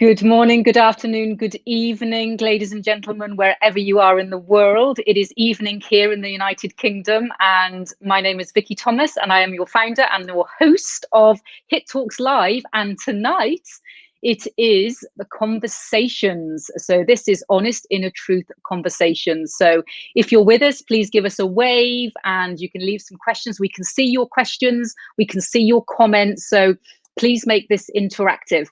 Good morning, good afternoon, good evening, ladies and gentlemen, wherever you are in the world. It is evening here in the United Kingdom, and my name is Vikki Thomas, and I am your founder and your host of Hit Talks Live. And tonight, it is the conversations. So this is honest inner truth conversations. So if you're with us, please give us a wave, and you can leave some questions. We can see your questions, we can see your comments. So please make this interactive.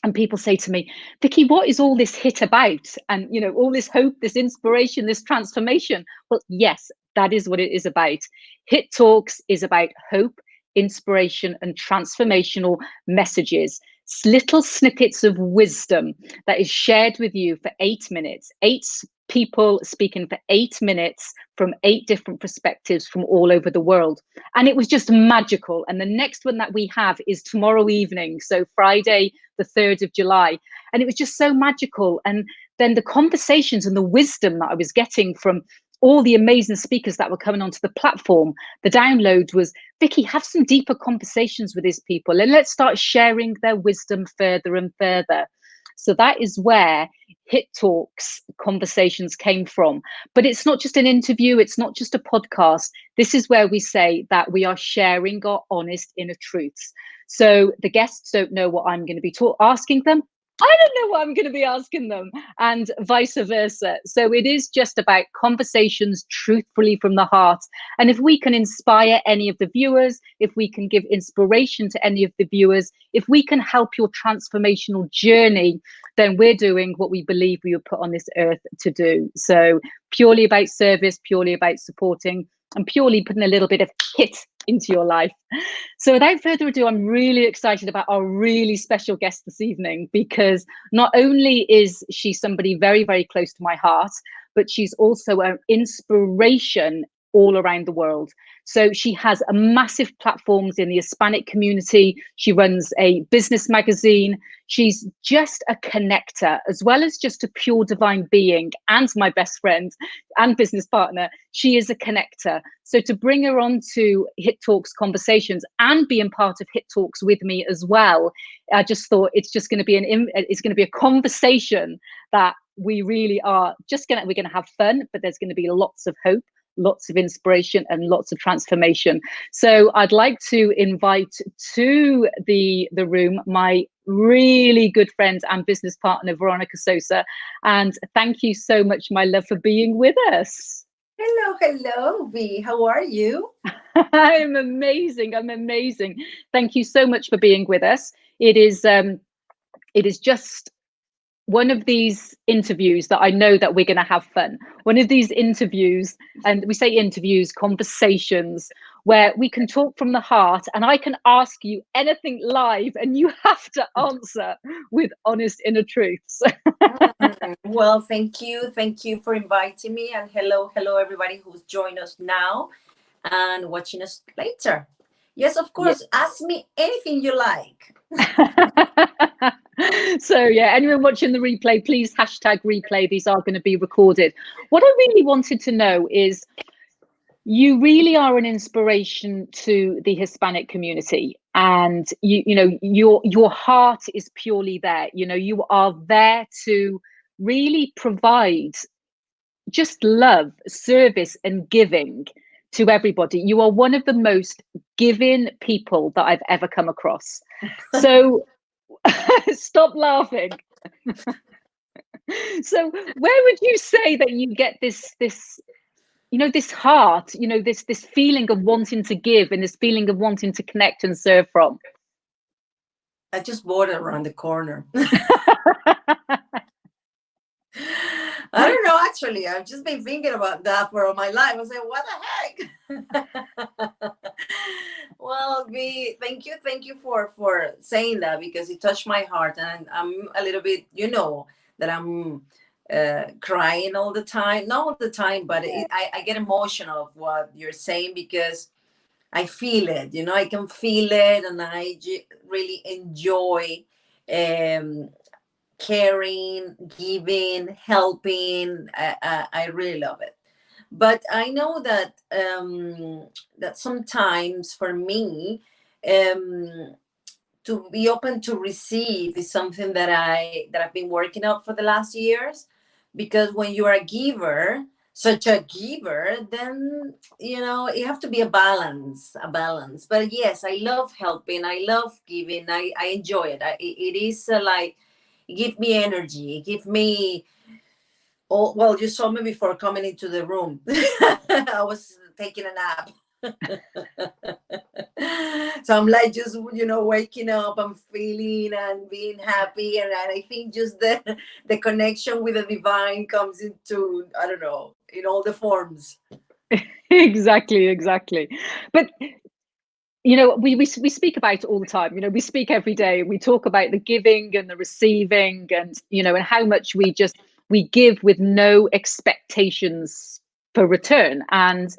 And people say to me, Vikki, what is all this hit about? And, you know, all this hope, this inspiration, this transformation. Well, yes, that is what it is about. Hit Talks is about hope, inspiration, and transformational messages. Little snippets of wisdom that is shared with you for 8 minutes. 8 people speaking for 8 minutes from 8 different perspectives from all over the world. And it was just magical. And the next one that we have is tomorrow evening. So Friday, the 3rd of July. And it was just so magical. And then the conversations and the wisdom that I was getting from all the amazing speakers that were coming onto the platform, the download was, Vikki, have some deeper conversations with these people and let's start sharing their wisdom further and further. So that is where Hit Talks conversations came from. But it's not just an interview, it's not just a podcast. This is where we say that we are sharing our honest inner truths. So the guests don't know what I'm going to be asking them. I don't know what I'm going to be asking them, and vice versa. So it is just about conversations truthfully from the heart. And if we can inspire any of the viewers, if we can give inspiration to any of the viewers, if we can help your transformational journey, then we're doing what we believe we were put on this earth to do. So purely about service, purely about supporting, and purely putting a little bit of hit into your life. So without further ado, I'm really excited about our really special guest this evening, because not only is she somebody very, very close to my heart, but she's also an inspiration all around the world. So she has a massive platforms in the Hispanic community. She runs a business magazine. She's just a connector, as well as just a pure divine being and my best friend and business partner. She is a connector. So to bring her on to Hit Talks conversations and being part of Hit Talks with me as well, I just thought it's just going to be a conversation that we really are we're going to have fun, but there's going to be lots of hope, lots of inspiration, and lots of transformation. So I'd like to invite to the room my really good friend and business partner, Veronica Sosa. And thank you so much, my love, for being with us. Hello, V. How are you? I'm amazing. Thank you so much for being with us. It is just one of these interviews that I know that we're going to have fun. One of these interviews, and we say interviews, conversations, where we can talk from the heart and I can ask you anything live and you have to answer with honest inner truths. Well, thank you. Thank you for inviting me. And hello, everybody who's joined us now and watching us later. Yes, of course. Yes. Ask me anything you like. So yeah, anyone watching the replay, please hashtag replay. These are going to be recorded. What I really wanted to know is, you really are an inspiration to the Hispanic community, and you know your heart is purely there. You know, you are there to really provide just love, service, and giving to everybody. You are one of the most giving people that I've ever come across. So stop laughing. So where would you say that you get this you know, this heart, you know, this feeling of wanting to give and this feeling of wanting to connect and serve from? I just bought it around the corner. I don't know, actually. I've just been thinking about that for all my life. I said, what the heck? Well, thank you for saying that, because it touched my heart. And I'm a little bit, you know, that I'm crying all the time. Not all the time, but I get emotional of what you're saying, because I feel it, you know, I can feel it, and I really enjoy caring, giving, helping. I really love it. But I know that that sometimes for me, to be open to receive is something that I've been working on for the last years. Because when you are a giver, such a giver, then you have to be a balance. But yes, I love helping, I love giving, I enjoy it. It is like, it give me energy, it give me. Oh, well, you saw me before coming into the room. I was taking a nap. So I'm like just waking up and feeling and being happy, and I think just the connection with the divine comes into, I don't know, in all the forms. Exactly. But we speak about it all the time. We speak every day. We talk about the giving and the receiving, and and how much we give with no expectations for return. And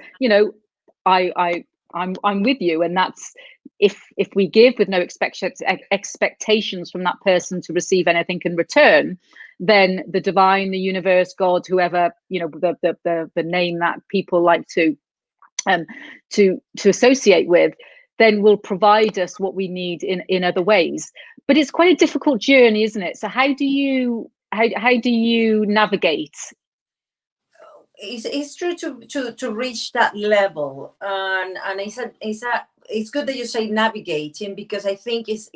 I'm with you, and that's, if we give with no expectations from that person to receive anything in return, then the divine, the universe, God, whoever, the name that people like to associate with, then will provide us what we need in other ways. But it's quite a difficult journey, isn't it? So how do you navigate? It's true to reach that level, and it's good that you say navigating, because I think it's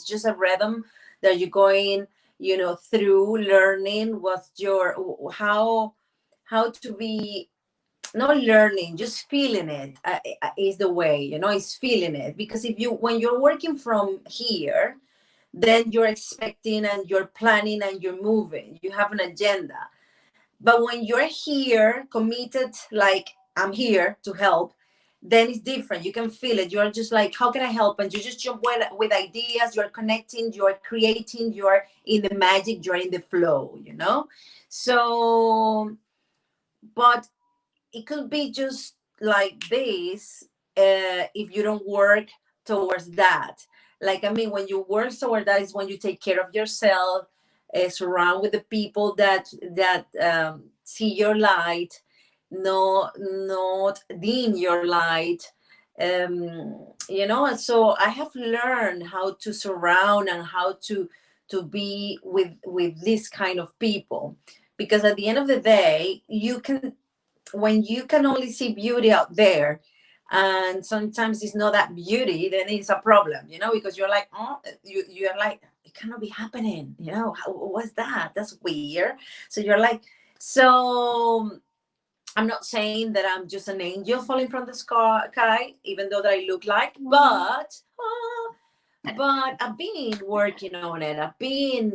just a rhythm that you're going through, learning what's your, how to be, not learning, just feeling it, is the way, it's feeling it. Because when you're working from here, then you're expecting and you're planning and you're moving, you have an agenda. But when you're here committed, like, I'm here to help, then it's different. You can feel it. You're just like, how can I help? And you just jump with ideas. You're connecting, you're creating, you're in the magic, you're in the flow. So, but it could be just like this, if you don't work towards that. Like, I mean, when you work toward that is when you take care of yourself, surround with the people that see your light, no, not dim your light. And so I have learned how to surround and how to be with this kind of people. Because at the end of the day, when you can only see beauty out there, and sometimes it's not that beauty, then it's a problem, because you're like, oh, you're like, it cannot be happening, what's that, that's weird. So you're like, so I'm not saying that I'm just an angel falling from the sky, even though that I look like, but I've been working on it. I've been,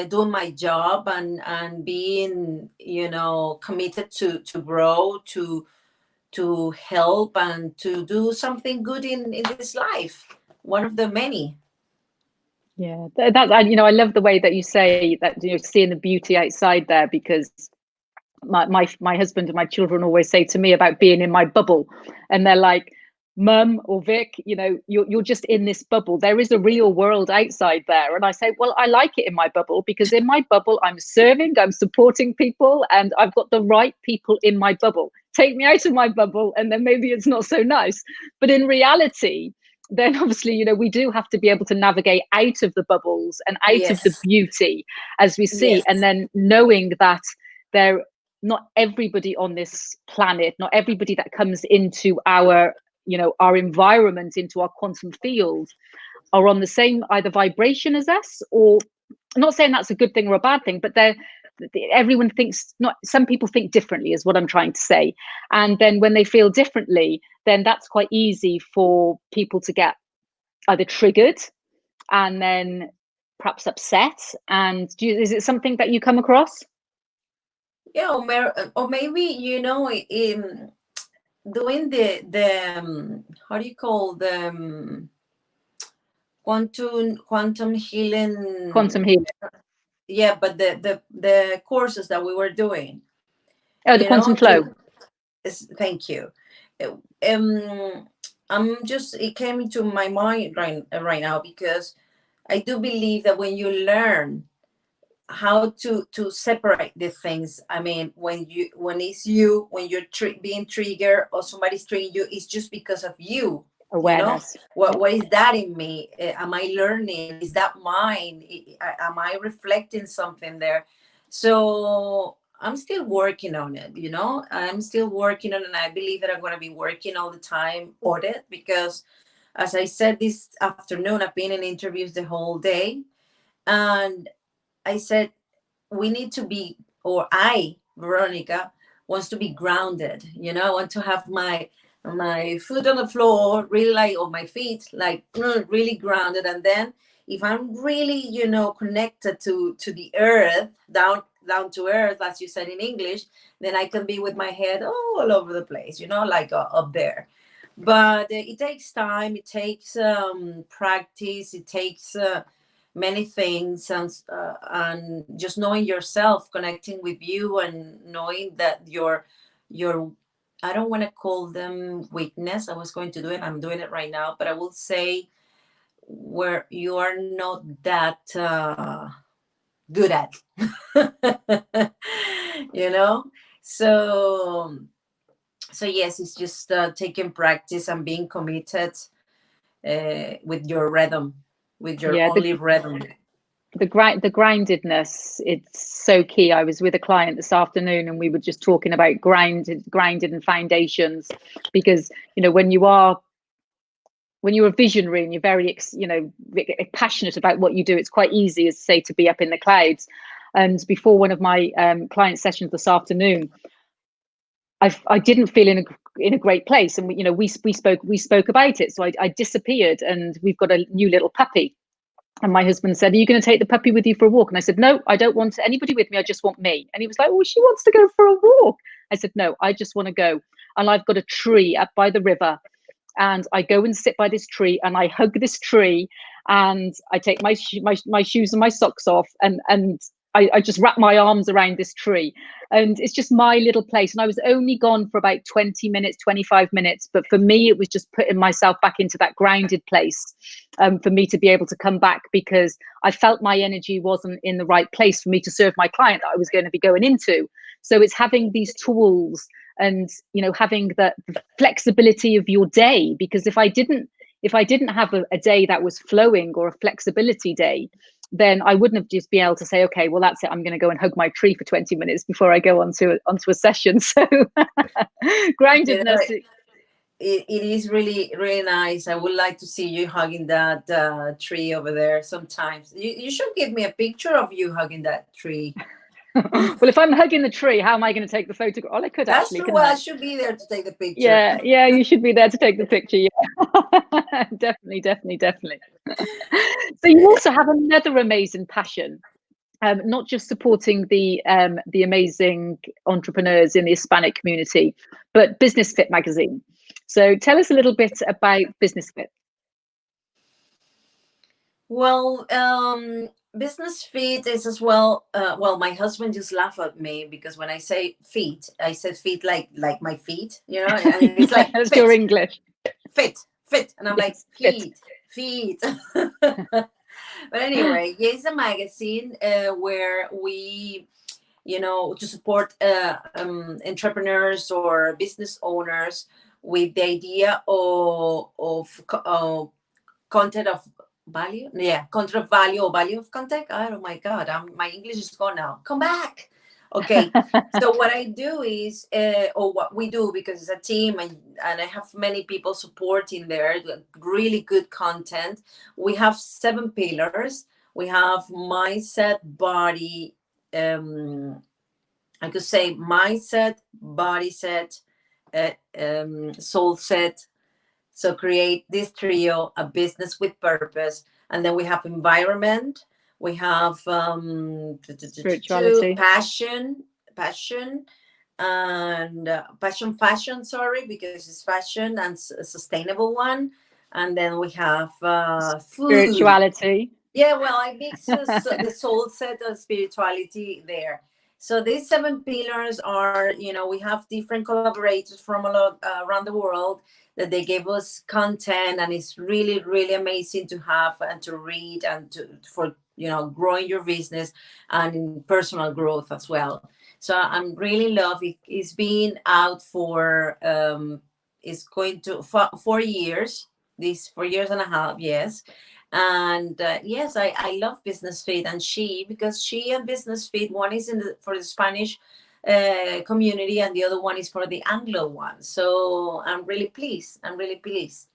doing my job, and being, committed to grow, to help, and to do something good in this life. One of the many. Yeah, that I love the way that you say that, seeing the beauty outside there, because my husband and my children always say to me about being in my bubble, and they're like, Mum or Vic, you're just in this bubble. There is a real world outside there. And I say, well, I like it in my bubble, because in my bubble, I'm serving, I'm supporting people, and I've got the right people in my bubble. Take me out of my bubble, and then maybe it's not so nice. But in reality, then obviously, we do have to be able to navigate out of the bubbles and out of the Yes. beauty, as we see, Yes. and then knowing that not everybody on this planet, not everybody that comes into our environment, into our quantum field, are on the same either vibration as us, or, I'm not saying that's a good thing or a bad thing, but everyone thinks, not some people think differently, is what I'm trying to say. And then when they feel differently, then that's quite easy for people to get either triggered and then perhaps upset. And is it something that you come across? Yeah, or maybe, in doing the how do you call the quantum Quantum healing. healing. Yeah, but the courses that we were doing, Oh, the quantum flow. thank you. um it came into my mind right now, because I do believe that when you learn how to separate the things, I mean, when it's you, when you're being triggered, or somebody's triggering you, it's just because of you. You know, Awareness. what is that in me? Am I learning? Is that mine? Am I reflecting something there? So I'm still working on it, you know. I'm still working on it, and I believe that I'm going to be working all the time on it, because as I said this afternoon, I've been in interviews the whole day, and I said we need to be, or I, Veronica, wants to be grounded. You know, I want to have my foot on the floor, really, like, or my feet like really grounded. And then if I'm really, you know, connected to the earth, down to earth, as you said in English, then I can be with my head all over the place, you know, like up there. But it takes time, it takes practice, it takes many things, and just knowing yourself, connecting with you, and knowing that your I don't want to call them weakness. I was going to do it, I'm doing it right now, but I will say where you are not that good at. You know, so yes, it's just taking practice and being committed with your rhythm, with your Yeah, only rhythm. the grindedness, it's so key. I was with a client this afternoon and we were just talking about grounded and foundations, because you know when you're a visionary and you're very passionate about what you do, it's quite easy, as say, to be up in the clouds. And before one of my client sessions this afternoon, I didn't feel in a great place, and we spoke about it. So I disappeared, and we've got a new little puppy. And my husband said, "Are you going to take the puppy with you for a walk?" And I said, "No, I don't want anybody with me. I just want me." And he was like, "Oh, she wants to go for a walk." I said, "No, I just want to go." And I've got a tree up by the river, and I go and sit by this tree, and I hug this tree, and I take my shoes and my socks off, and I just wrap my arms around this tree, and it's just my little place. And I was only gone for about 20 minutes, 25 minutes, but for me, it was just putting myself back into that grounded place, for me to be able to come back, because I felt my energy wasn't in the right place for me to serve my client that I was going to be going into. So it's having these tools, and having the flexibility of your day, because if I didn't have a day that was flowing, or a flexibility day, then I wouldn't have just been able to say, okay, well, that's it, I'm going to go and hug my tree for 20 minutes before I go onto a session. So You know, groundedness. it is really, really nice. I would like to see you hugging that tree over there sometimes. You should give me a picture of you hugging that tree. Well, if I'm hugging the tree, how am I going to take the photograph? Oh, I could That's actually, true. couldn't Well, I I? should be there to take the picture. Yeah, you should be there to take the picture. Yeah. Definitely, definitely, definitely. So you also have another amazing passion, not just supporting the amazing entrepreneurs in the Hispanic community, but Business Fit magazine. So tell us a little bit about Business Fit. Well, business feet is as well. Well, my husband just laugh at me because when I say feet, I said feet like my feet, you know, and it's like That's fit, your English. fit, fit, and I'm like Yes, fit. feet, feet. But anyway, yeah, it's a magazine where we, you know, to support entrepreneurs or business owners with the idea of content of value. Yeah, content of value or value of content. Oh my God, my English is gone now. Come back. Okay. So what I do is, or what we do, because it's a team, and I have many people supporting there, really good content. We have 7 pillars. We have mindset, body, I could say mindset, body set, soul set. So create this trio, a business with purpose. And then we have environment. We have Spirituality. passion, and fashion, sorry, because it's fashion and a sustainable one. And then we have food. Spirituality. Yeah, well, I mix the soul set of spirituality there. So these 7 pillars are, you know, we have different collaborators from a lot around the world that they gave us content, and it's really, really amazing to have and to read, and for, you know, growing your business and in personal growth as well. So I'm really love it. It's been out for it's going to 4 years. these 4 years and a half, yes. And yes, I love Business Fit and She, because She and Business Fit, one is for the Spanish community, and the other one is for the Anglo one. So I'm really pleased. I'm really pleased.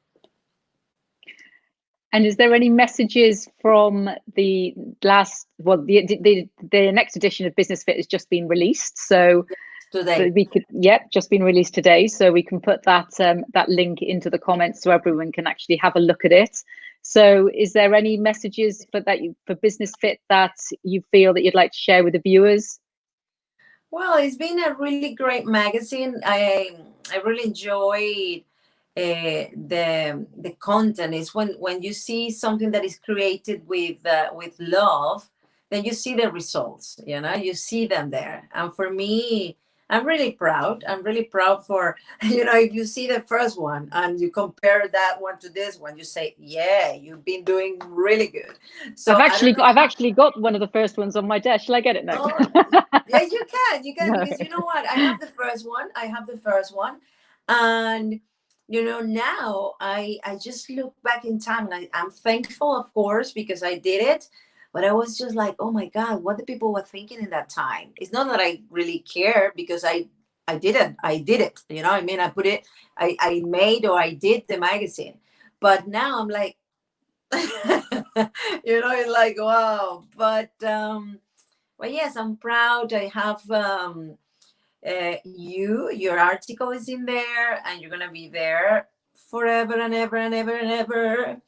And is there any messages from the last, well, the next edition of Business Fit has just been released, so Today. we could, yep, just been released today, so we can put that that link into the comments so everyone can actually have a look at it. So is there any messages for Business Fit that you feel that you'd like to share with the viewers? Well, it's been a really great magazine. I really enjoyed the content. Is when you see something that is created with love, then you see the results. You know, you see them there. And for me, I'm really proud. I'm really proud for, if you see the first one and you compare that one to this one, you say, yeah, you've been doing really good. So I've actually got one of the first ones on my desk. Shall I get it now? Oh, yeah, you can, No. because you know what? I have the first one. And now I just look back in time, and I'm thankful, of course, because I did it. But I was just like, oh my God, what the people were thinking in that time. It's not that I really care, because I did it. I mean, I put it, I made, or I did the magazine. But now I'm like, it's like, wow. But yes, I'm proud. I have your article is in there, and you're gonna be there forever and ever and ever and ever.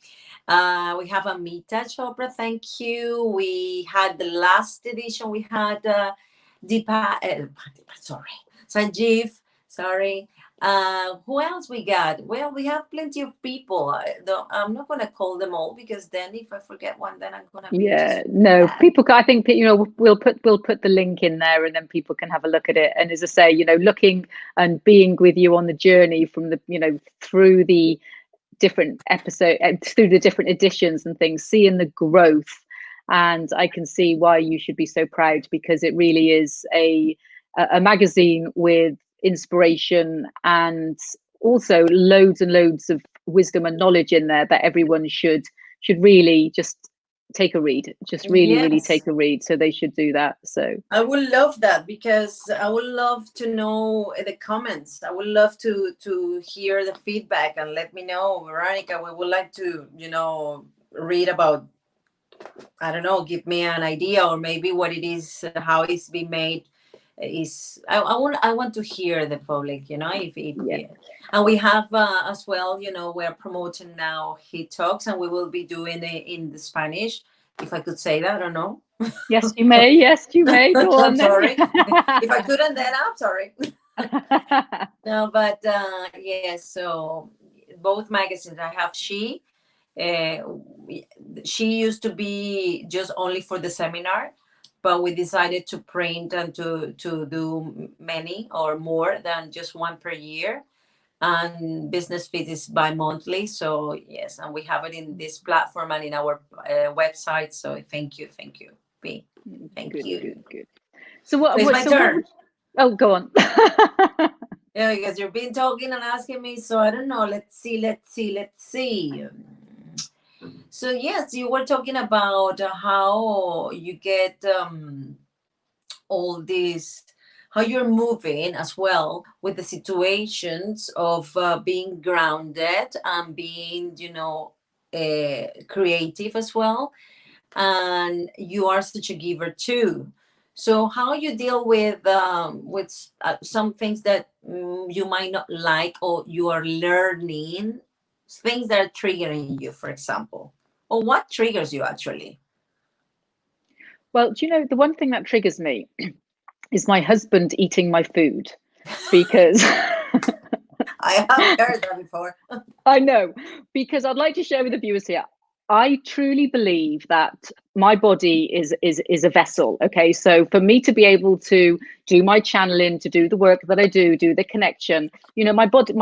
We have Amita Chopra, thank you. We had the last edition. We had Sanjeev. Sorry. Who else we got? Well, we have plenty of people. I'm not gonna call them all, because then if I forget one, then I'm gonna be no, people. I think we'll put the link in there, and then people can have a look at it. And as I say, looking and being with you on the journey from the through the different episode, through the different editions and things, seeing the growth. And I can see why you should be so proud, because it really is a magazine with inspiration and also loads and loads of wisdom and knowledge in there that everyone should really just take a read, just really take a read. So they should do that. So I would love that, because I would love to know the comments. I would love to hear the feedback, and let me know, Veronica, we would like to read about, I don't know, give me an idea, or maybe what it is, how it's been made. Is I want to hear the public, if and we have as well, we're promoting now He Talks, and we will be doing it in the Spanish, if I could say that. I don't know. Yes, you may. Go on. I'm sorry. If I couldn't, then I'm sorry. No, but yes. So both magazines, I have She. She used to be just only for the seminar, but we decided to print and to do many or more than just one per year. And Business Fit is bi-monthly. So yes, and we have it in this platform and in our website. So thank you, B. Thank you. Good. So what? So it's my turn. Oh, go on. Yeah, because you've been talking and asking me, so I don't know. Let's see. So yes, you were talking about how you get all this, how you're moving as well with the situations of being grounded and being, creative as well. And you are such a giver too. So how you deal with some things that you might not like, or you are learning, things that are triggering you, for example, or what triggers you actually? Well, do you know, the one thing that triggers me is my husband eating my food, because I have heard that before. I know, because I'd like to share with the viewers here. I truly believe that my body is a vessel. Okay, so for me to be able to do my channeling, to do the work that I do the connection, my body,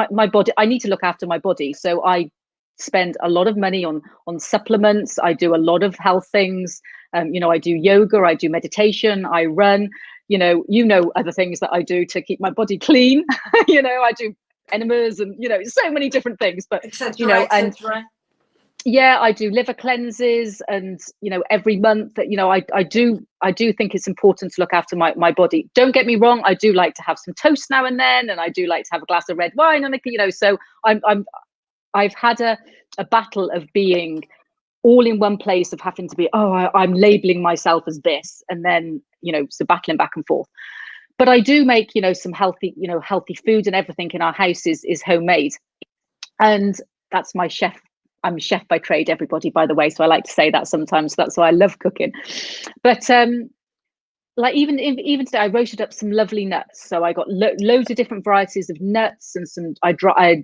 I need to look after my body. So I spend a lot of money on supplements. I do a lot of health things. I do yoga, I do meditation, I run. Other things that I do to keep my body clean. I do enemas and, so many different things. But, etc., and etc. yeah, I do liver cleanses, and every month that I do think it's important to look after my body. Don't get me wrong, I do like to have some toast now and then, and I do like to have a glass of red wine on a, so I've had a battle of being all in one place, of having to be, I'm labeling myself as this, and then so battling back and forth. But I do make some healthy food, and everything in our house is homemade, and that's my chef. I'm a chef by trade, everybody, by the way, so I like to say that sometimes. So that's why I love cooking. But like even today, I roasted up some lovely nuts. So I got loads of different varieties of nuts, and some I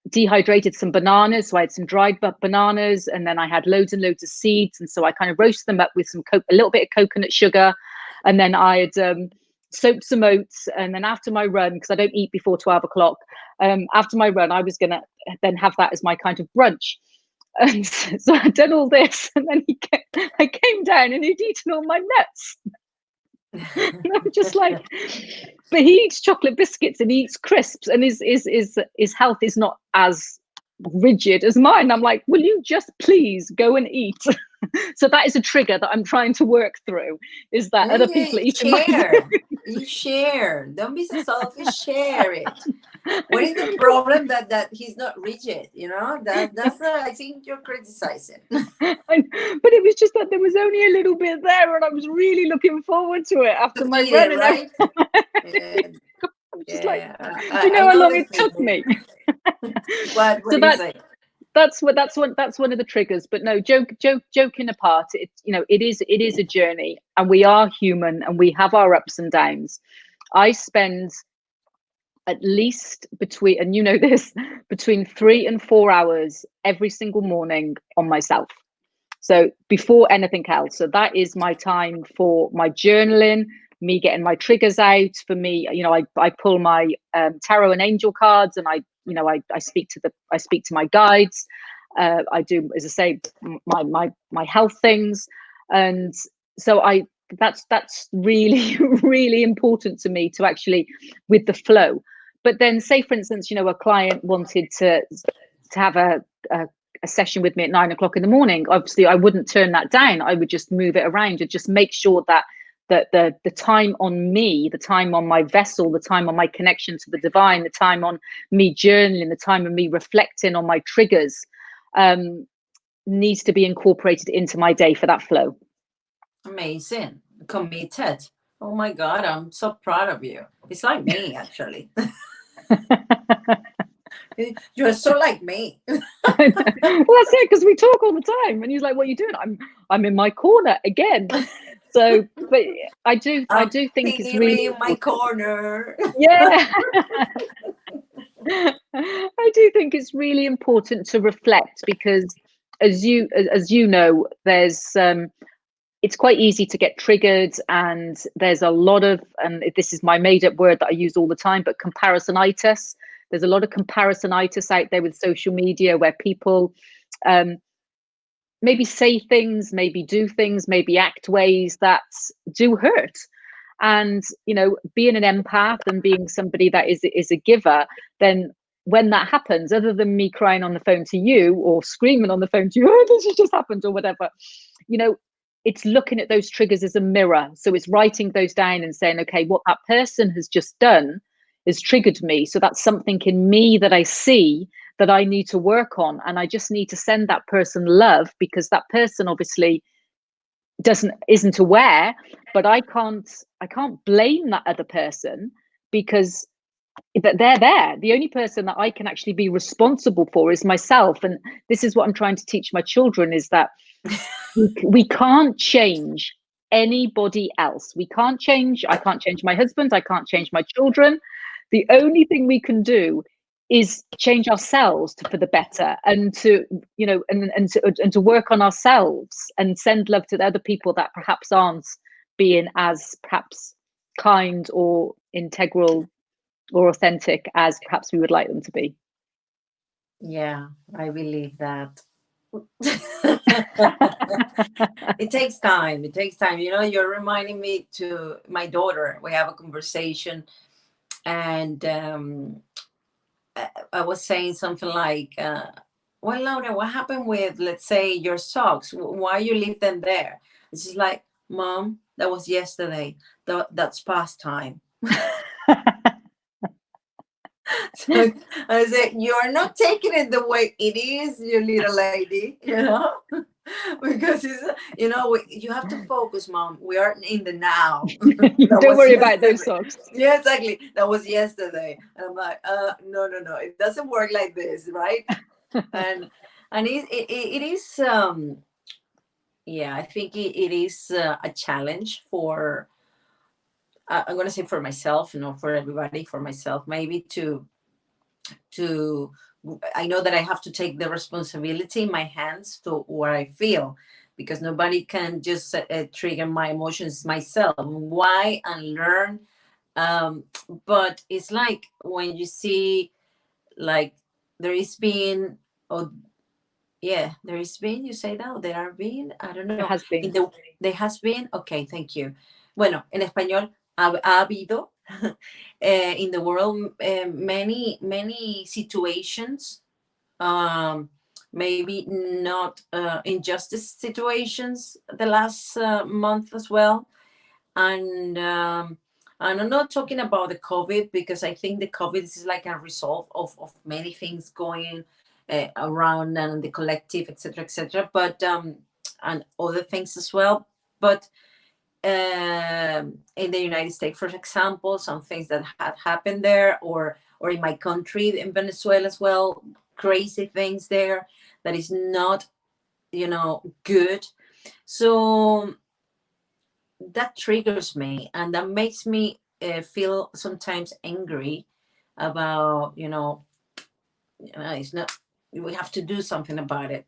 dehydrated some bananas. So I had some dried bananas, and then I had loads and loads of seeds, and so I kind of roasted them up with a little bit of coconut sugar, and then I had soaked some oats. And then after my run, because I don't eat before 12 o'clock, after my run, I was gonna then have that as my kind of brunch. And so I'd done all this, and then I came down, and he'd eaten all my nuts. And I'm just like, but he eats chocolate biscuits and he eats crisps, and his health is not as rigid as mine. I'm like, will you just please go and eat? So that is a trigger that I'm trying to work through, is that other people eat share. You share. Don't be so selfish. Share it. What is the problem that he's not rigid? That's I think you're criticizing. But it was just that there was only a little bit there, and I was really looking forward to it after my run. Right? I'm just like, do you know how long it took me? What So do you say? That's one of the triggers. But no, joking apart, it is a journey, and we are human, and we have our ups and downs. I spend at least between 3 and 4 hours every single morning on myself. So before anything else. So that is my time for my journaling, me getting my triggers out. For me, I pull my tarot and angel cards, and I speak to my guides. I do, as I say, my health things, and so that's really really important to me, to actually with the flow. But then, say for instance, a client wanted to have a session with me at 9 o'clock in the morning. Obviously, I wouldn't turn that down. I would just move it around and just make sure that the time on me, the time on my vessel, the time on my connection to the divine, the time on me journaling, the time of me reflecting on my triggers, needs to be incorporated into my day for that flow. Amazing. Committed. Oh my God, I'm so proud of you. It's like me, actually. You're so like me. Well, that's it, because we talk all the time, and he's like, what are you doing? I'm in my corner again. So, but I do think it's really in my corner. Yeah. I do think it's really important to reflect, because as you know, there's it's quite easy to get triggered, and there's a lot of, and this is my made up word that I use all the time, but comparisonitis. There's a lot of comparisonitis out there with social media, where people maybe say things, maybe do things, maybe act ways that do hurt. And being an empath and being somebody that is a giver, then when that happens, other than me crying on the phone to you or screaming on the phone to you, oh, this has just happened, or whatever, it's looking at those triggers as a mirror. So it's writing those down and saying, okay, what that person has just done has triggered me. So that's something in me that I see that I need to work on. And I just need to send that person love, because that person obviously isn't aware, but I can't blame that other person, because they're there. The only person that I can actually be responsible for is myself. And this is what I'm trying to teach my children, is that we can't change anybody else. I can't change my husband. I can't change my children. The only thing we can do is change ourselves for the better, and to and to work on ourselves and send love to the other people that perhaps aren't being as perhaps kind or integral or authentic as perhaps we would like them to be. Yeah, I believe that. It takes time. You're reminding me to my daughter. We have a conversation, and I was saying something like, well, Laura, what happened with, let's say, your socks? Why you leave them there? It's just like, Mom, that was yesterday. That's past time. So I said, you are not taking it the way it is, you little lady, because it's, you have to focus, Mom. We are in the now. That Don't was worry about those yesterday. socks. Yeah, exactly. That was yesterday. And I'm like, no, no, no. It doesn't work like this, right? and and it is yeah, I think it is a challenge for, I'm going to say for myself, for everybody, for myself, maybe to I know that I have to take the responsibility in my hands to what I feel, because nobody can just trigger my emotions myself. Why? And learn. But it's like when you see, like, there is been, oh yeah, there is been, you say that, or there are been, I don't There know, has been. there has been, okay, thank you. Bueno, en español, ha habido in the world many situations, um, maybe not injustice situations the last month as well. And I'm not talking about the COVID, because I think the COVID is like a result of many things going around, and the collective, etc., etc., but and other things as well. But in the United States, for example, some things that have happened there, or in my country, in Venezuela as well, crazy things there that is not, good. So that triggers me, and that makes me feel sometimes angry about, it's not, we have to do something about it,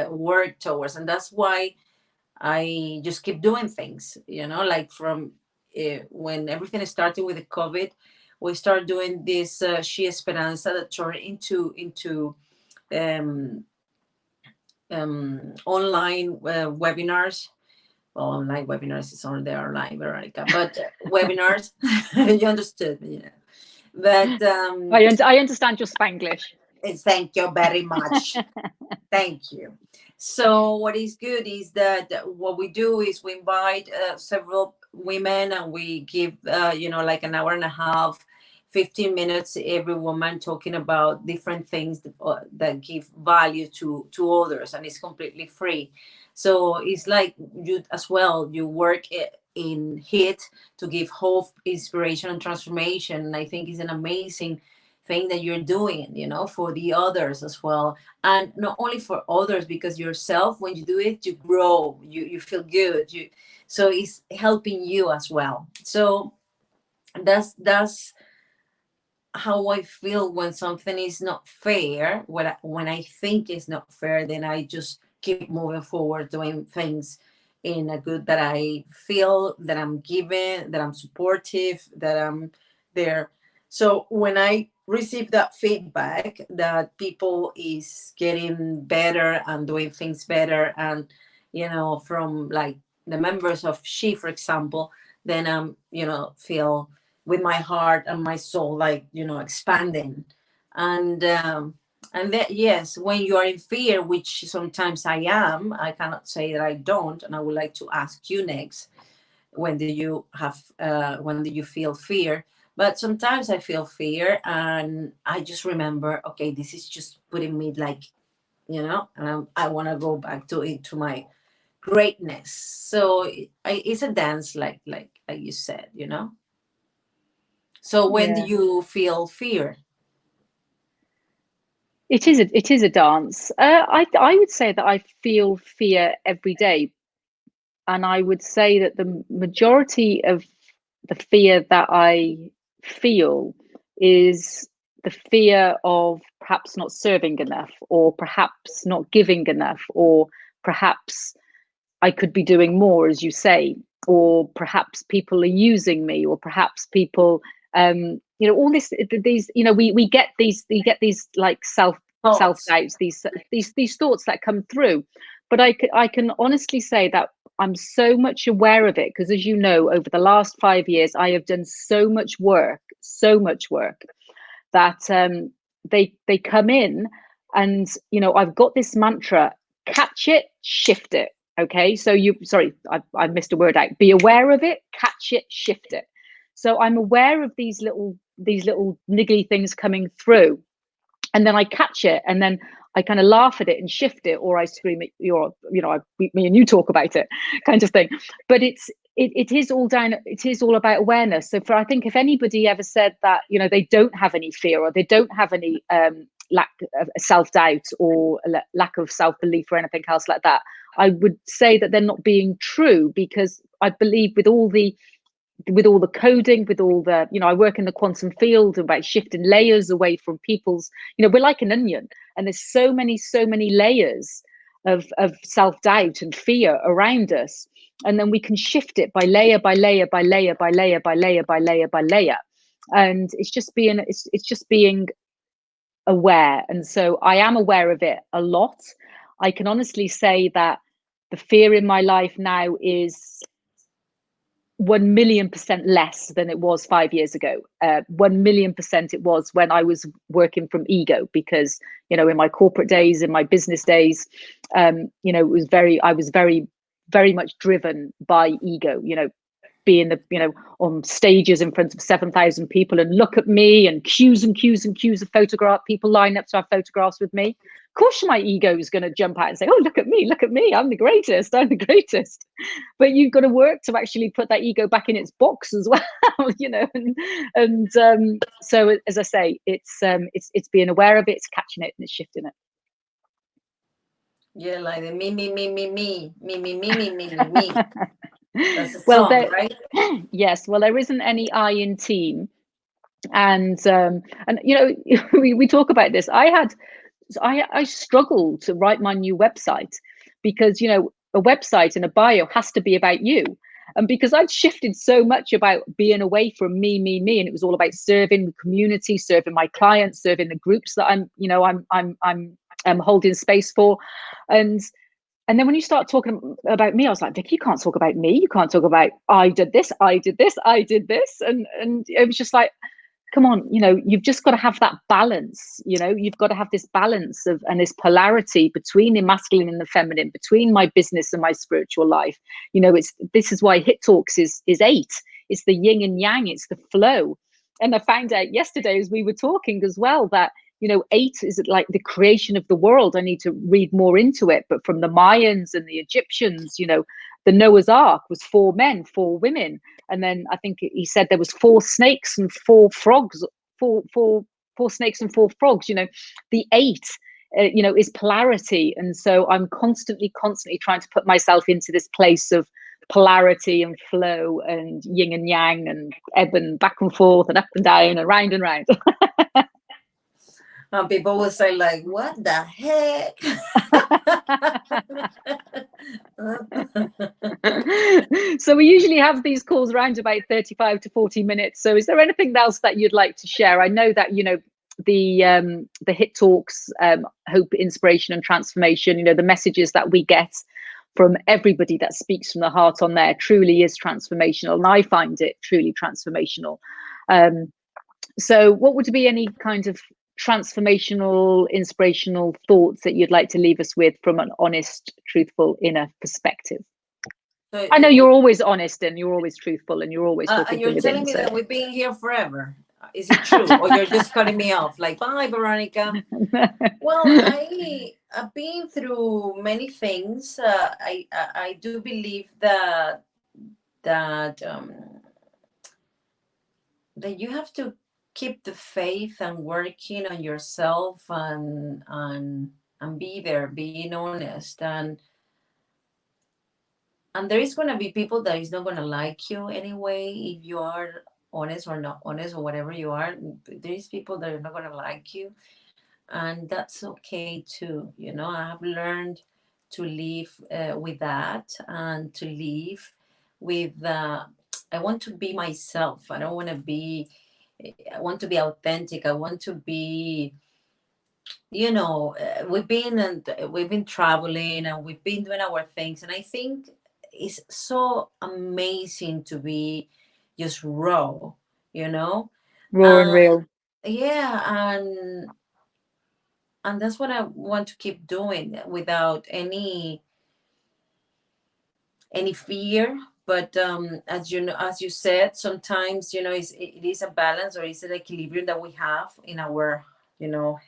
work towards. And that's why I just keep doing things, like from when everything started with the COVID, we started doing this She Esperanza that turned into um, online webinars. Well, online webinars is only there online, Veronica, but webinars, you understood, But I understand your Spanglish. thank you very much. Thank you. So what is good is that what we do is we invite several women, and we give, like an hour and a half, 15 minutes, every woman talking about different things that give value to others, and it's completely free. So it's like you as well, you work in HIT to give hope, inspiration, and transformation. And I think it's an amazing thing that you're doing, for the others as well, and not only for others, because yourself, when you do it, you grow, you feel good, so it's helping you as well. So that's how I feel when something is not fair. When I think it's not fair, then I just keep moving forward, doing things in a good, that I feel that I'm giving, that I'm supportive, that I'm there. So when I receive that feedback that people is getting better and doing things better, and from like the members of She, for example, then I'm feel with my heart and my soul, like, expanding. And that, yes, when you are in fear, which sometimes I am, I cannot say that I don't, and I would like to ask you next, when do you feel fear? But sometimes I feel fear, and I just remember, okay, this is just putting me, like, and I want to go back to my greatness. So it's a dance, like you said. So when do Yeah. you feel fear? It is a dance. I would say that I feel fear every day, and I would say that the majority of the fear that I feel is the fear of perhaps not serving enough, or perhaps not giving enough, or perhaps I could be doing more, as you say, or perhaps people are using me, or perhaps people, all these, we get these like self Thoughts. doubts, these thoughts that come through. But I can honestly say that I'm so much aware of it, because, as you know, over the last 5 years, I have done so much work that they come in, and I've got this mantra: catch it, shift it. Okay, so I missed a word out. Be aware of it, catch it, shift it. So I'm aware of these little niggly things coming through, and then I catch it, and then I kind of laugh at it and shift it, or I scream at you, or me and you talk about it, kind of thing. But it is all down. It is all about awareness. So I think if anybody ever said that they don't have any fear, or they don't have any lack of self-doubt, or lack of self-belief, or anything else like that, I would say that they're not being true, because I believe with all the coding, with all the, I work in the quantum field about shifting layers away from people's, we're like an onion, and there's so many layers of self-doubt and fear around us. And then we can shift it by layer by layer by layer by layer by layer by layer by layer. And it's just being aware. And so I am aware of it a lot. I can honestly say that the fear in my life now is 1,000,000% less than it was 5 years ago. 1,000,000% it was when I was working from ego, because in my corporate days, in my business days, it was I was very, very much driven by ego. Being on stages in front of 7,000 people, and look at me, and queues and queues and queues of people line up to have photographs with me. Of course my ego is going to jump out and say, oh, look at me, I'm the greatest, but you've got to work to actually put that ego back in its box as well. So as I say, it's being aware of it, it's catching it, and it's shifting it. Yeah, like the me. That's a Well, song, right? Yes. Well, there isn't any I in team, and we talk about this. I struggled to write my new website, because a website and a bio has to be about you. And because I'd shifted so much about being away from me, and it was all about serving the community, serving my clients, serving the groups that I'm holding space for. And then when you start talking about me, I was like, Vikki, you can't talk about me. You can't talk about I did this, I did this, I did this. And it was just like, come on, you've just got to have that balance. You've got to have this balance and this polarity between the masculine and the feminine, between my business and my spiritual life. This is why Hit Talks is 8. It's the yin and yang, it's the flow. And I found out yesterday, as we were talking as well, that 8 is like the creation of the world. I need to read more into it, but from the Mayans and the Egyptians, the Noah's Ark was 4 men, 4 women, and then I think he said there was 4 snakes and 4 frogs, four snakes and 4 frogs. The 8, is polarity, and so I'm constantly trying to put myself into this place of polarity and flow and yin and yang and ebb and back and forth and up and down and round and round. People will say, like, what the heck? So we usually have these calls around about 35 to 40 minutes. So is there anything else that you'd like to share? I know that, the Hit Talks, hope, inspiration and transformation, the messages that we get from everybody that speaks from the heart on there truly is transformational. And I find it truly transformational. So what would be any kind of transformational, inspirational thoughts that you'd like to leave us with from an honest, truthful, inner perspective? So I know you're always honest, and you're always truthful, and you're always talking. You're telling me that we've been here forever. Is it true? Or you're just cutting me off? Like, bye, Veronica. Well, I've been through many things. I do believe that you have to keep the faith and working on yourself, and be there, being honest, and there is going to be people that is not going to like you anyway, if you are honest or not honest, or whatever you are. There is people that are not going to like you, and that's okay too. I have learned to live with that, and to live with I want to be myself. I want to be authentic. I want to be, we've been traveling, and we've been doing our things, and I think it's so amazing to be just raw, raw and real. Yeah, that's what I want to keep doing without any fear. But as you know, as you said, sometimes, it is a balance, or is an equilibrium that we have in our,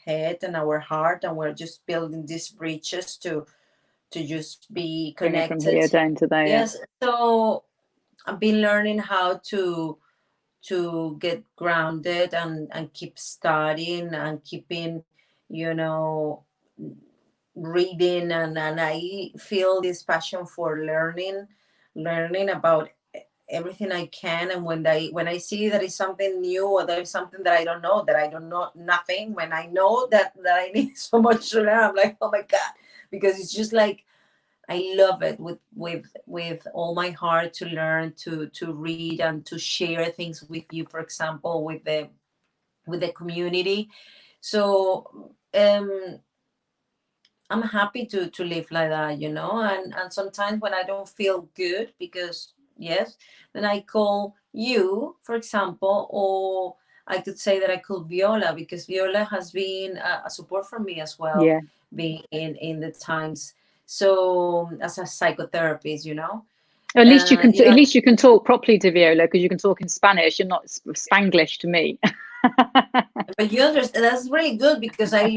head and our heart, and we're just building these bridges to just be Bring it from connected. here down to there. Yes. So I've been learning how to get grounded and keep studying and keeping, you know reading, and I feel this passion for learning about everything I can. And when I see that is something new, or there's something that I don't know nothing, when I know that I need so much to learn, I'm like, oh my God, because it's just like I love it with all my heart, to learn, to read, and to share things with you, for example, with the community. So I'm happy to live like that, and sometimes when I don't feel good, because yes, then I call you, for example, or I could say that I call Viola, because Viola has been a support for me as well, Yeah. being in the times. So as a psychotherapist, At least you can you at know least you can talk properly to Viola, because you can talk in Spanish and not Spanglish to me. But you understand, that's really good, because I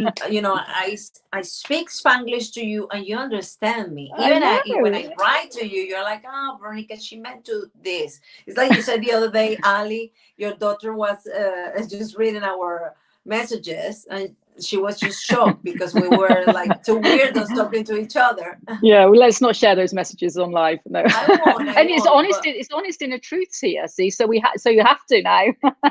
speak Spanglish to you and you understand me. I Even when know. I write to you, you're like, oh, Veronica, she meant to this. It's like you said the other day, Ali, your daughter was just reading our messages, and she was just shocked because we were like two weirdos talking to each other. Yeah, well, let's not share those messages on live. No. I And it's won't, honest. but It's honest inner truths here. See, so you have to now.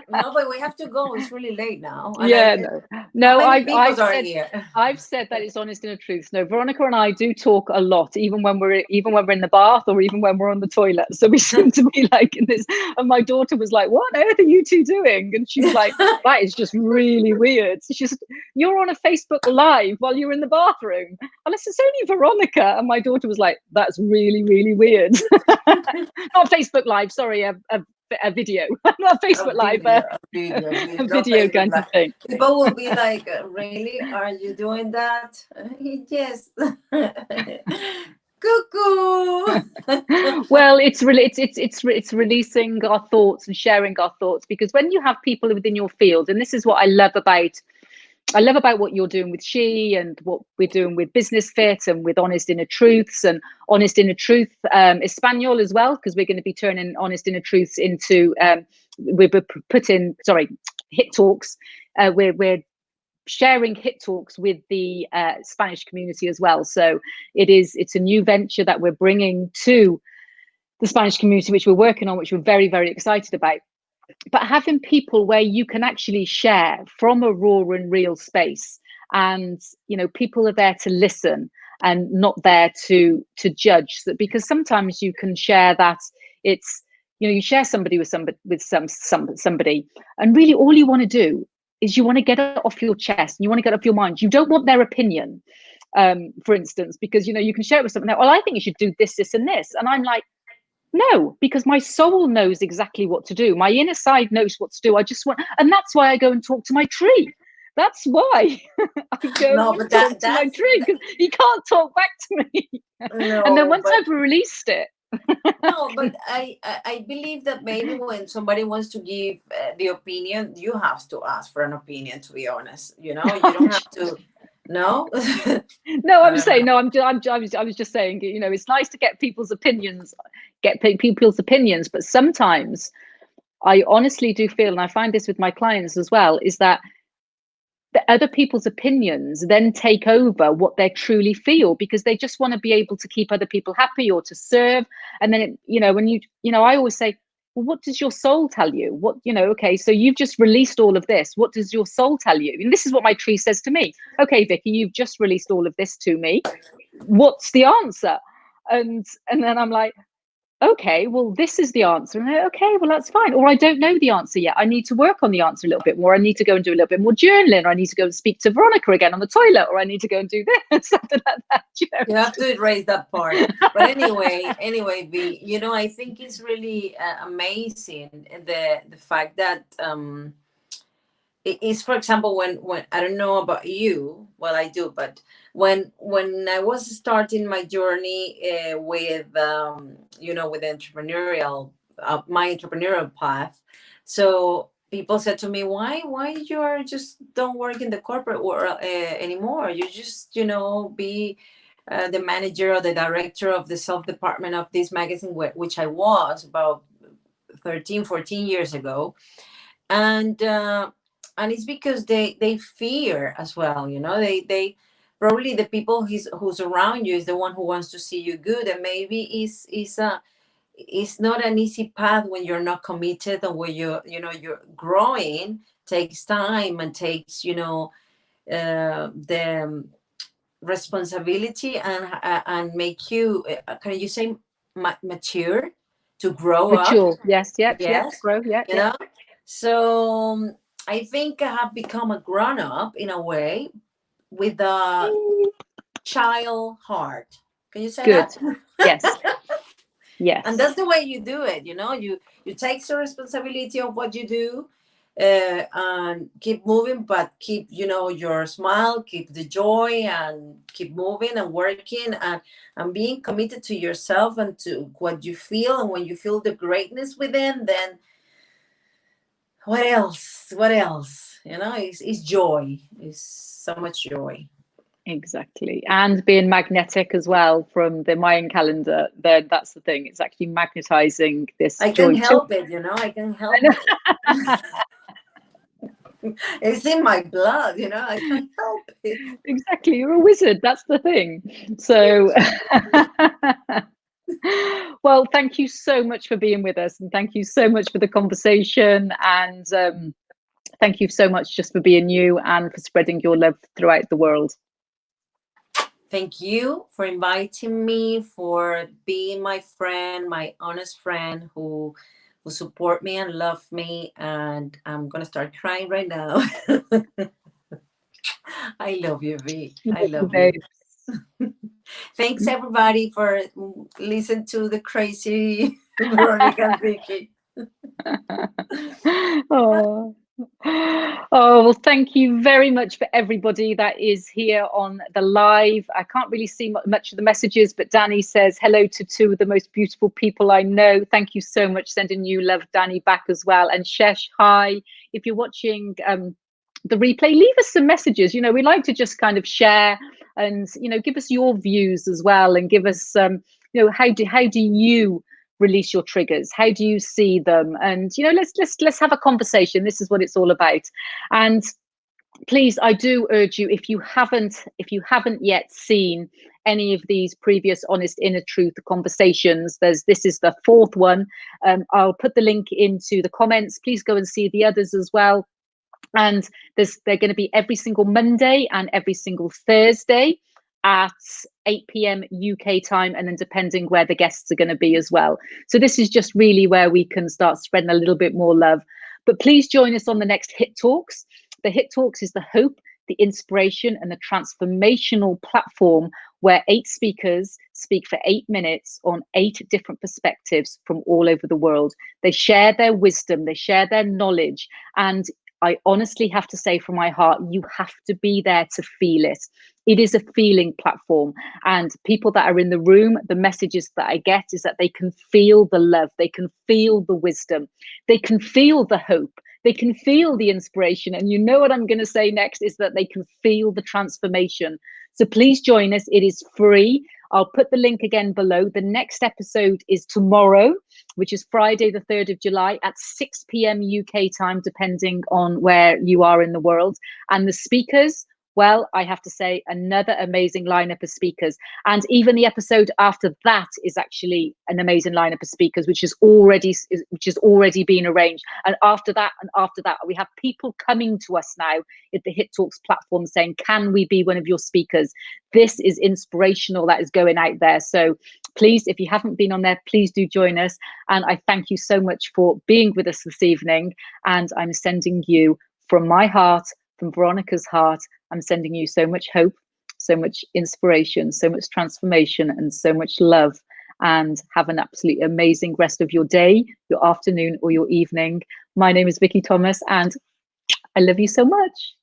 no, but we have to go. It's really late now. And Yeah, no, how no. many I've people are said here? I've said that it's honest inner truths. No, Veronica and I do talk a lot, even when we're in the bath, or even when we're on the toilet. So we seem to be like in this. And my daughter was like, "What on earth are you two doing?" And she was like, "That is just really weird." So she's, "You're on a Facebook Live while you're in the bathroom." And I said, "It's only Veronica." And my daughter was like, "That's really, really weird." Not Facebook Live, sorry, a video, not Facebook Live, A video, a no video Facebook kind of Live. thing. People will be like, really? Are you doing that? Yes. Cuckoo. Well, it's releasing our thoughts and sharing our thoughts, because when you have people within your field, and this is what I love about what you're doing with She, and what we're doing with Business Fit, and with Honest Inner Truths, and Honest Inner Truth Espanol as well, because we're going to be turning Honest Inner Truths into we're putting, sorry, Hit Talks. We're sharing Hit Talks with the Spanish community as well. So it's a new venture that we're bringing to the Spanish community, which we're working on, which we're very, very excited about. But having people where you can actually share from a raw and real space, and people are there to listen and not there to judge. That, because sometimes you can share that it's, you share somebody with somebody, and really all you want to do is you want to get it off your chest, and you want to get off your mind. You don't want their opinion, for instance, because you can share it with someone. Well, I think you should do this, this, and this, and I'm like, no, because my soul knows exactly what to do. My inner side knows what to do. I just want, and that's why I go and talk to my tree. That's why I go No, and but talk to my tree, because he can't talk back to me. And then no, once but I've released it, no, but I believe that maybe when somebody wants to give the opinion, you have to ask for an opinion. To be honest, you don't have to. No, no, I I'm don't know. saying no. I was just saying, it's nice to get people's opinions, but sometimes I honestly do feel, and I find this with my clients as well, is that the other people's opinions then take over what they truly feel, because they just want to be able to keep other people happy, or to serve. And then when I always say, well, what does your soul tell you? Okay, so you've just released all of this, what does your soul tell you? And this is what my tree says to me. Okay, Vikki, you've just released all of this to me, what's the answer? And then I'm like, okay, well, this is the answer. And okay, well, that's fine. Or I don't know the answer yet. I need to work on the answer a little bit more. I need to go and do a little bit more journaling, or I need to go and speak to Veronica again on the toilet, or I need to go and do this, something like that. You have to erase that part. But anyway, V, I think it's really amazing, the fact that is, for example, when I don't know about you, well, I do, but when I was starting my journey with with entrepreneurial my entrepreneurial path, so people said to me, why you are just don't work in the corporate world anymore, you just be the manager or the director of the self department of this magazine, which I was about 13, 14 years ago. And it's because they fear as well, they probably the people who's around you is the one who wants to see you good, and maybe it's not an easy path when you're not committed, and when you're growing takes time and takes the responsibility and make you can you say mature to grow up. Mature. Yes. Yep. Yep. To Yes, grow. Yep. you Yep. know so I think I have become a grown up in a way with a child heart. Can you say Good. that? Yes. And Yes. that's the way you do it. You take the responsibility of what you do, and keep moving, but keep your smile, keep the joy, and keep moving and working, and being committed to yourself and to what you feel. And when you feel the greatness within, then what else it's joy, it's so much joy. Exactly. And being magnetic as well from the Mayan calendar. Then that's the thing. It's actually magnetizing this I can joy to. help it, I can help it. It's in my blood, I can help it. Exactly. You're a wizard. That's the thing. So, well, thank you so much for being with us, and thank you so much for the conversation, and thank you so much just for being you and for spreading your love throughout the world. Thank you for inviting me, for being my friend, my honest friend who support me and love me. And I'm gonna start crying right now. I love you, V. I Love you, love you. babe. Thanks everybody for listening to the crazy Veronica and Vikki. Oh. Oh, well, thank you very much for everybody that is here on the live. I can't really see much of the messages, but Danny says hello to two of the most beautiful people I know. Thank you so much. Sending you love, Danny, back as well. And Shesh, hi. If you're watching the replay, leave us some messages. We like to just kind of share and, give us your views as well, and give us, how do you release your triggers? How do you see them? And let's have a conversation. This is what it's all about. And please, I do urge you, if you haven't yet seen any of these previous Honest Inner Truth conversations, this is the fourth one. I'll put the link into the comments. Please go and see the others as well. And they're going to be every single Monday and every single Thursday at 8 p.m. UK time, and then depending where the guests are going to be as well. So this is just really where we can start spreading a little bit more love. But please join us on the next Hit Talks. The Hit Talks is the hope, the inspiration, and the transformational platform where 8 speakers speak for 8 minutes on 8 different perspectives from all over the world. They share their wisdom, they share their knowledge, and I honestly have to say from my heart, you have to be there to feel it. It is a feeling platform, and people that are in the room, the messages that I get is that they can feel the love, they can feel the wisdom, they can feel the hope, they can feel the inspiration. And you know what I'm going to say next is that they can feel the transformation. So please join us. It is free. I'll put the link again below. The next episode is tomorrow, which is Friday, the 3rd of July at 6 p.m. UK time, depending on where you are in the world. And the speakers, well, I have to say, another amazing lineup of speakers. And even the episode after that is actually an amazing lineup of speakers, which has already been arranged. And after that, we have people coming to us now at the Hit Talks platform saying, can we be one of your speakers? This is inspirational, that is going out there. So please, if you haven't been on there, please do join us. And I thank you so much for being with us this evening. And I'm sending you from my heart, from Veronica's heart, I'm sending you so much hope, so much inspiration, so much transformation, and so much love. And have an absolutely amazing rest of your day, your afternoon, or your evening. My name is Vikki Thomas, and I love you so much.